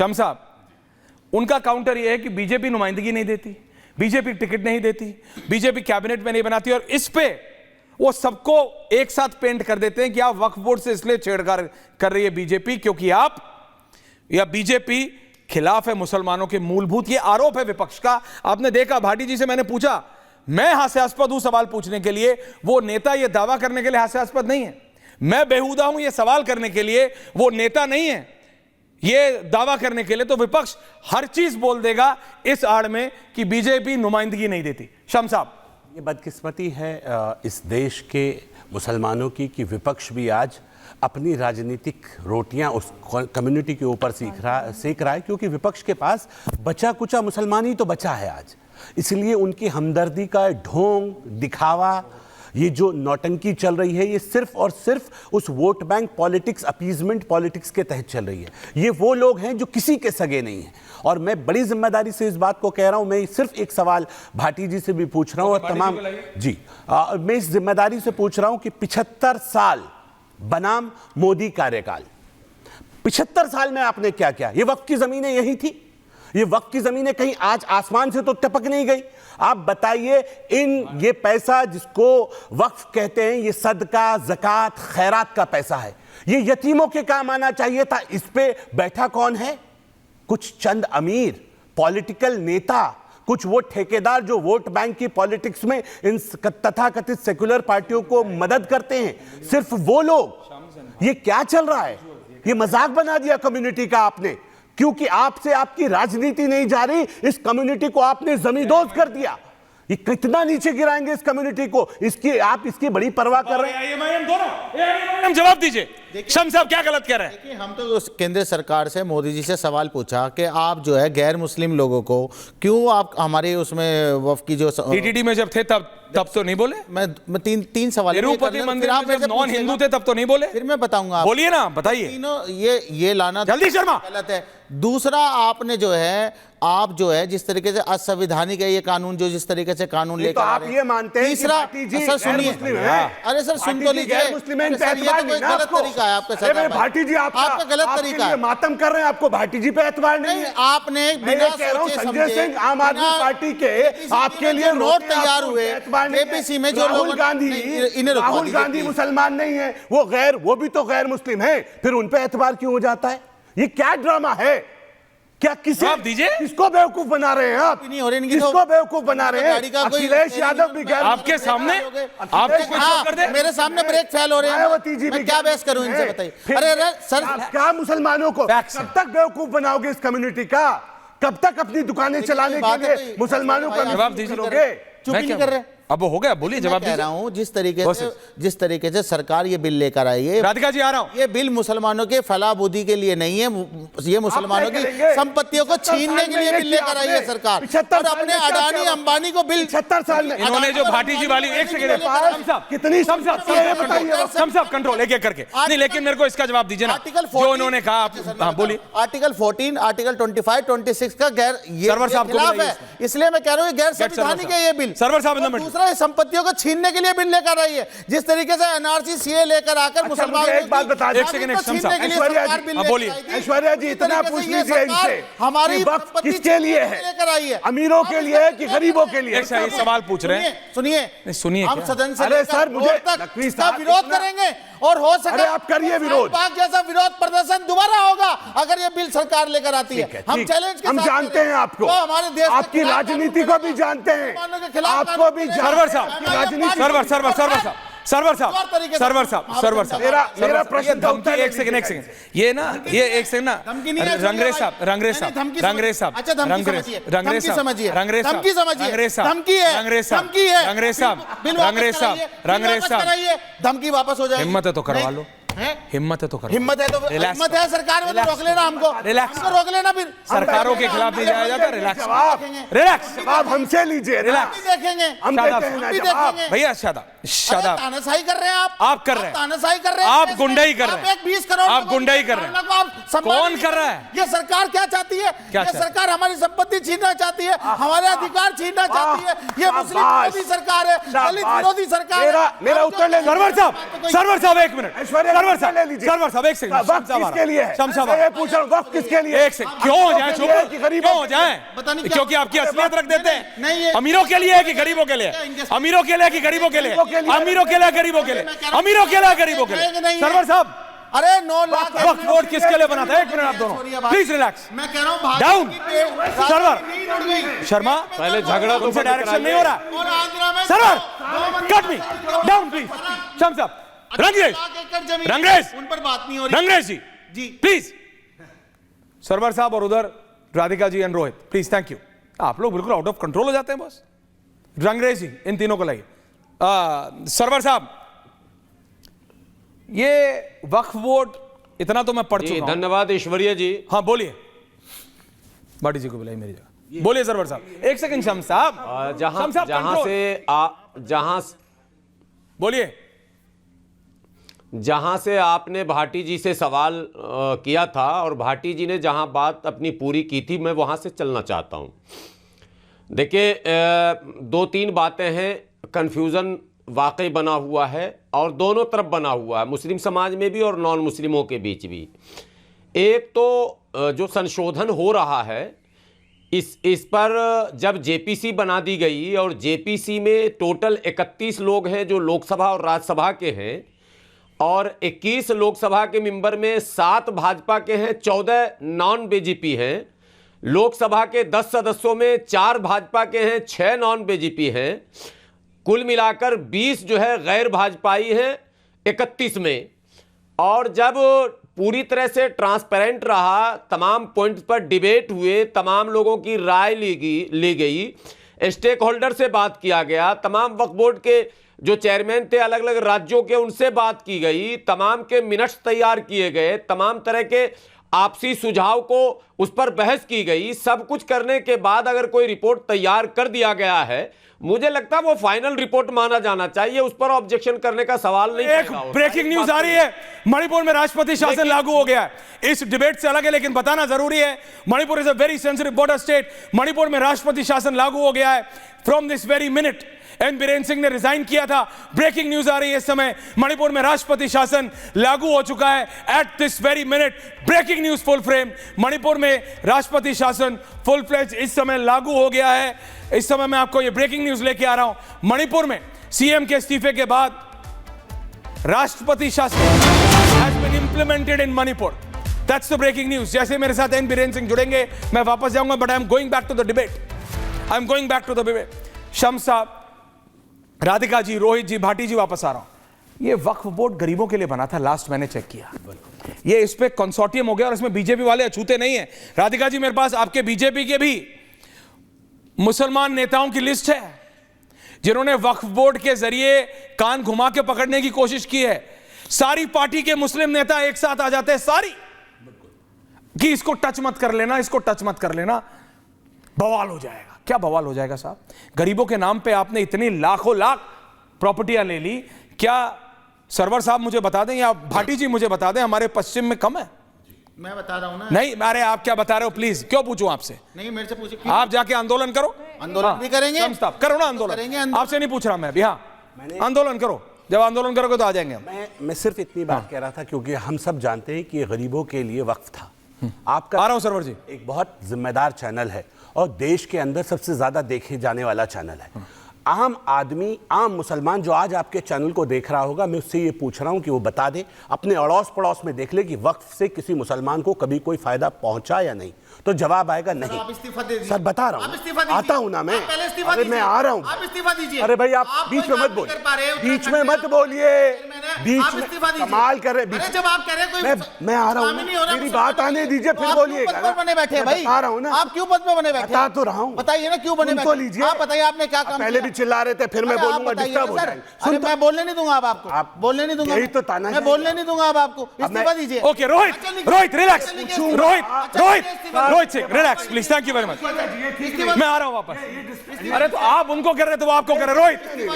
शम्स साहब, उनका काउंटर यह है कि बीजेपी नुमाइंदगी नहीं देती, बीजेपी टिकट नहीं देती, बीजेपी कैबिनेट में नहीं बनाती, और इस पे वो सबको एक साथ पेंट कर देते हैं कि आप वक्फ बोर्ड से इसलिए छेड़छाड़ कर रही है बीजेपी क्योंकि आप या बीजेपी खिलाफ है मुसलमानों के मूलभूत। ये आरोप है विपक्ष का। आपने देखा भाटी जी से मैंने पूछा, मैं हास्यास्पद हूं सवाल पूछने के लिए, वो नेता ये दावा करने के लिए हास्यास्पद नहीं है। मैं बेहुदा हूं ये सवाल करने के लिए, वो नेता नहीं है ये दावा करने के लिए। तो विपक्ष हर चीज बोल देगा इस आड़ में कि बीजेपी नुमाइंदगी नहीं देती। शम्स साहब, ये बदकिस्मती है इस देश के मुसलमानों की कि विपक्ष भी आज अपनी राजनीतिक रोटियां उस कम्युनिटी के ऊपर सेक रहा है, क्योंकि विपक्ष के पास बचा कुचा मुसलमान ही तो बचा है आज। इसलिए उनकी हमदर्दी का ढोंग दिखावा, ये जो नौटंकी चल रही है, ये सिर्फ और सिर्फ उस vote bank politics, appeasement politics के तहत चल रही है। ये वो लोग हैं जो किसी के सगे नहीं हैं। और मैं बड़ी जिम्मेदारी से इस बात को कह रहा हूं। मैं सिर्फ एक सवाल भाटी जी से भी पूछ रहा हूं और तमाम जी मैं इस जिम्मेदारी से पूछ रहा हूं कि 75 साल बनाम मोदी कार्यकाल, 75 साल में आपने क्या किया? ये वक्फ की जमीनें यही थी, ये वक्फ की जमीनें कहीं आज आसमान से तो टपक नहीं गई। आप बताइए, ये पैसा जिसको वक्फ कहते हैं, ये सदका, ज़कात, खैरात का पैसा है, ये यतीमों के काम आना चाहिए था। इस पे बैठा कौन है? कुछ चंद अमीर पॉलिटिकल नेता, कुछ वो ठेकेदार जो वोट बैंक की पॉलिटिक्स में इन तथाकथित सेक्युलर पार्टियों को मदद करते हैं, सिर्फ वो लोग। ये क्या चल रहा है? ये मजाक बना दिया कम्युनिटी का आपने, क्योंकि आपसे आपकी राजनीति नहीं जा रही, इस कम्युनिटी को आपने जमींदोज कर दिया। ये कितना नीचे गिराएंगे इस कम्युनिटी को, आप इसकी बड़ी परवाह कर रहे हैं? जवाब दीजिए। शम्स साहब क्या गलत कह रहे हैं? देखिए, हम तो उस केंद्र सरकार से, मोदी जी से सवाल पूछा कि आप जो है गैर मुस्लिम लोगों को क्यों आप हमारे उसमें वफ़ की जो टीटीडी में जब थे तब तो नहीं बोले। मैं तीन सवाल, तिरुपति मंदिर में जब नॉन हिंदू थे तब तो नहीं बोले। फिर मैं बताऊंगा, बोलिए ना, बताइए। तीनों ये लाना जल्दी शर्मा गलत है। दूसरा, आपने जो है, आप जो है जिस तरीके से असंवैधानिक है ये कानून, जो जिस तरीके से कानून लेकर आप ये मानते हैं? तीसरा, सर सुनिए, अरे सर सुन तो लीजिए, ये तो कोई गलत तरीका है आपका। भाटी जी आपका गलत तरीका है, मातम कर रहे हैं। आपको भाटी जी पे एतबार नहीं है। आपने बिना सोचे संजय सिंह आम आदमी पार्टी के आपके लिए नोट तैयार हुए एपीसी में, जो राहुल गांधी मुसलमान नहीं है, वो भी तो गैर मुस्लिम है, फिर उन पे एतबार क्यों हो जाता है? ये क्या ड्रामा है? क्या किसको बेवकूफ बना रहे हैं आप? किसको बेवकूफ बना रहे हैं? अखिलेश यादव भी गैर आपके सामने, मेरे सामने ब्रेक फेल हो रहे हैं, मैं क्या बहस करूं इनसे, बताइए। अरे सर, क्या मुसलमानों को कब तक बेवकूफ बनाओगे इस कम्युनिटी का? कब तक अपनी दुकानें चलाने के लिए मुसलमानों का जवाब दीजिए। चुप नहीं कर रहे? अब हो गया, बोलिए, जवाब कह रहा हूं, जिस तरीके से सरकार ये बिल लेकर आई है, राधिका जी आ रहा हूं, ये बिल मुसलमानों के फलाह बुद्धि के लिए नहीं है, ये मुसलमानों की संपत्तियों को छीनने के लिए बिल लेकर आई है सरकार। और अपने अडानी अंबानी को बिल 76 साल में इन्होंने जो भाटी जी वाली, एक सेकंड, कितनी सब कंट्रोल एक एक करके नहीं, लेकिन मेरे को इसका जवाब दीजिए ना, जो उन्होंने कहा। हाँ बोलिए। आर्टिकल 14, आर्टिकल 25, 26 का गैर खिलाफ है, इसलिए मैं कह रहा हूँ गैर संवैधानिक है ये बिल। सर्वर साहब, संपत्तियों को छीनने के लिए बिल लेकर आई है, जिस तरीके से एनआरसी सीए लेकर आकर मुसलमानों एक बात बता दीजिए, ऐश्वर्या जी, इतना पूछ लीजिए इनसे, हमारी वक्फ किसके लिए है? लेकर आई है, अमीरों के लिए है कि गरीबों के लिए? सवाल पूछ रहे हैं, सुनिए, हम सदन से अरे सर, मुझे इसका विरोध करेंगे, और हो सके आप करिए विरोध, जैसा विरोध प्रदर्शन दोबारा होगा अगर ये बिल सरकार लेकर आती है। हम चैलेंज, हम जानते हैं आपको, हमारे देश आपकी राजनीति को भी जानते हैं, आपको भी। सर्वर साहब, मेरा प्रश्न था, एक सेकंड, ये ना, ये एक सेकंड ना, रंगरेज साहब, धमकी वापस हो जाए, हिम्मत है तो करवा लो, हिम्मत है तो हिम्मत है सरकार में, रोक लेना हमको, रोक लेना, फिर सरकारों के खिलाफ नहीं जाया जाता। रिलैक्स, जवाब हमसे लीजिए, रिलैक्स देखेंगे, हम देखेंगे भैया। शादाब, तानाशाही कर रहे हैं आप कर रहे हैं, तानाशाही कर रहे हैं, आप गुंडाई कर रहे हैं, 20 करोड़ आप गुंडाई कर रहे हैं। कौन कर रहा है? ये सरकार क्या चाहती है? ये सरकार हमारी संपत्ति छीनना चाहती है, हमारे अधिकार छीनना चाहती है। ये मुस्लिम विरोधी सरकार है, दलित विरोधी सरकार है। मेरा उत्तर ले। सर्वर साहब, एक मिनट, सरवर ले साहब, लीजिए। सरवर साहब, एक सेकंड, वक्त किसके लिए है? शम्स साहब, मैं ये पूछ रहा हूँ, वक्त किसके लिए? एक सेकंड, क्यों हो जाए चुप, कि गरीबों क्यों हो जाए? पता नहीं क्या- क्योंकि आपकी असलियत रख देते नहीं, हैं। ये- अमीरों के लिए है कि गरीबों के लिए? अमीरों के लिए है कि गरीबों के लिए? अमीरों के लिए, गरीबों के लिए? अमीरों के लिए, गरीबों के लिए? सरवर साहब, अरे 9 लाख वक्फ बोर्ड किसके लिए बना था? एक मिनट आप दोनों, प्लीज रिलैक्स, मैं कह रहा हूँ डाउन। सर्वर शर्मा, पहले झगड़ा तो तुमसे बंद डायरेक्शन नहीं हो रहा। और आंध्रा में server cut me down please. Shams साहब, रंगरेज, रंगरेज, उन पर बात नहीं हो रही। रंगरेज जी, जी। प्लीज। सरवर साहब और उधर Radhika ji and Rohit, please, thank you. आप लोग बिल्कुल आउट ऑफ कंट्रोल हो जाते हैं बॉस। रंगरेज जी, इन तीनों को लाइए। सरवर साहब, ये वक्फ बोर्ड, इतना तो मैं पढ़ जी, चुका हूं। धन्यवाद ईश्वरीय जी। हाँ बोलिए, बाटी जी को बुलाइए मेरी जगह। बोलिए सरवर साहब। एक सेकंड शम्स साहब, जहां शम्स साहब, जहां control। से बोलिए। जहां से आपने भाटी जी से सवाल किया था और भाटी जी ने जहां बात अपनी पूरी की थी, मैं वहां से चलना चाहता हूं। देखिए, 2-3 बातें हैं। कन्फ्यूज़न वाकई बना हुआ है और दोनों तरफ बना हुआ है, मुस्लिम समाज में भी और नॉन मुस्लिमों के बीच भी। एक तो जो संशोधन हो रहा है, इस पर जब जेपीसी बना दी गई और जेपीसी में टोटल 31 लोग हैं जो लोकसभा और राज्यसभा के हैं, और 21 लोकसभा के मेंबर में 7 भाजपा के हैं, 14 नॉन बीजेपी हैं। लोकसभा के 10 सदस्यों में 4 भाजपा के हैं, 6 नॉन बीजेपी हैं। कुल मिलाकर 20 जो है गैर भाजपाई हैं 31 में। और जब पूरी तरह से ट्रांसपेरेंट रहा, तमाम पॉइंट्स पर डिबेट हुए, तमाम लोगों की राय ली गई, स्टेक होल्डर से बात किया गया, तमाम वक्फ बोर्ड के जो चेयरमैन थे अलग अलग राज्यों के, उनसे बात की गई, तमाम के मिनट्स तैयार किए गए, तमाम तरह के आपसी सुझाव को उस पर बहस की गई। सब कुछ करने के बाद अगर कोई रिपोर्ट तैयार कर दिया गया है, मुझे लगता है वो फाइनल रिपोर्ट माना जाना चाहिए, उस पर ऑब्जेक्शन करने का सवाल नहीं एक पैदा होता। ब्रेकिंग न्यूज आ रही है, मणिपुर में राष्ट्रपति शासन लागू हो गया है। इस डिबेट से अलग है लेकिन बताना जरूरी है। Manipur is a very sensitive border state. Manipur में राष्ट्रपति शासन लागू हो गया है। From this very minute N Biren Singh ने रिजाइन किया था। ब्रेकिंग न्यूज आ रही है इस समय, मणिपुर में राष्ट्रपति शासन लागू हो चुका है। At this very minute, breaking news full frame, Manipur में राष्ट्रपति शासन फुल फ्लेज इस समय लागू हो गया है। इस समय मैं आपको ये ब्रेकिंग न्यूज लेके आ रहा हूं। मणिपुर में सीएम के इस्तीफे के बाद राष्ट्रपति शासन has been implemented in Manipur. That's the breaking news. जैसे मेरे साथ एन बीरेन सिंह जुड़ेंगे मैं वापस जाऊंगा, but I am going back to the debate. I am going back to the debate. Shams साहब, राधिका जी, रोहित जी, भाटी जी, वापस आ रहा हूं। ये वक्फ बोर्ड गरीबों के लिए बना था, लास्ट मैंने चेक किया। ये इस पे कंसोर्टियम हो गया और इसमें बीजेपी वाले अछूते नहीं है। राधिका जी, मेरे पास आपके बीजेपी के भी मुसलमान नेताओं की लिस्ट है जिन्होंने वक्फ बोर्ड के जरिए कान घुमा के पकड़ने की कोशिश की है। सारी पार्टी के मुस्लिम नेता एक साथ आ जाते हैं, सारी, कि इसको टच मत कर लेना, इसको टच मत कर लेना, बवाल हो जाएगा। क्या बवाल हो जाएगा साहब? गरीबों के नाम पे आपने इतनी लाखों लाख प्रॉपर्टियां ले ली। क्या सरवर साहब मुझे बता दें या भाटी जी मुझे बता दें, हमारे पश्चिम में कम है? मैं बता रहा हूं ना। नहीं, अरे आप क्या बता रहे हो? प्लीज, क्यों पूछूं आपसे? नहीं, मेरे से पूछिए। आप जाके आंदोलन करो। आंदोलन भी करेंगे, करो ना आंदोलन। करेंगे। आपसे नहीं पूछ रहा मैं अभी। हाँ, आंदोलन करो। जब आंदोलन करोगे तो आ जाएंगे हम। मैं सिर्फ इतनी बात कह रहा था क्योंकि हम सब जानते हैं कि ये गरीबों के लिए वक्फ था। आपका आ रहा हूं सरवर जी। एक बहुत जिम्मेदार चैनल है और देश के अंदर सबसे ज्यादा देखे जाने वाला चैनल है। आम आदमी, आम मुसलमान जो आज आपके चैनल को देख रहा होगा, मैं उससे ये पूछ रहा हूं कि वो बता दे, अपने अड़ोस पड़ोस में देख ले कि वक्फ से किसी मुसलमान को कभी कोई फायदा पहुंचा या नहीं। तो जवाब आएगा नहीं। आप इस्तीफा दे दीजिए। सर बता रहा आप इस्तीफा हूं, दीजिए। आता हूं ना मैं। आप पहले इस्तीफा अरे दीजिए। मैं आ रहा हूं। आप इस्तीफा दीजिए। अरे भाई आप बीच में मत बोलिए, बीच में मत बोलिए, बीच में कमाल कर रहे। अरे जब आप कह रहे हैं कोई मैं आ रहा हूं, मेरी बात आने दीजिए, फिर बोलिएगा। पद पर बने बैठे हैं भाई? बता रहा हूं ना। आप क्यों पद पर बने बैठे? बता तो रहा हूं। बताइए ना क्यों बने सुन तो बैठे? लीजिए। आप बताइए आपने क्या काम पहले किया? भी चिल्ला रहे थे, फिर मैं बोलूंगा, डिस्टर्ब हो जाएंगे। अरे मैं बोलने नहीं दूंगा अब आपको। आप बोलने नहीं दूंगा। यही तो ताना मैं बोलने नहीं दूंगा अब आपको। इस्तीफा दीजिए। Okay Rohit, Rohit relax, Rohit Singh relax please, thank you very much. मैं आ रहा हूं वापस। अरे तो आप उनको कर रहे थे, वो आपको कर रहे, रोहित प्लीज।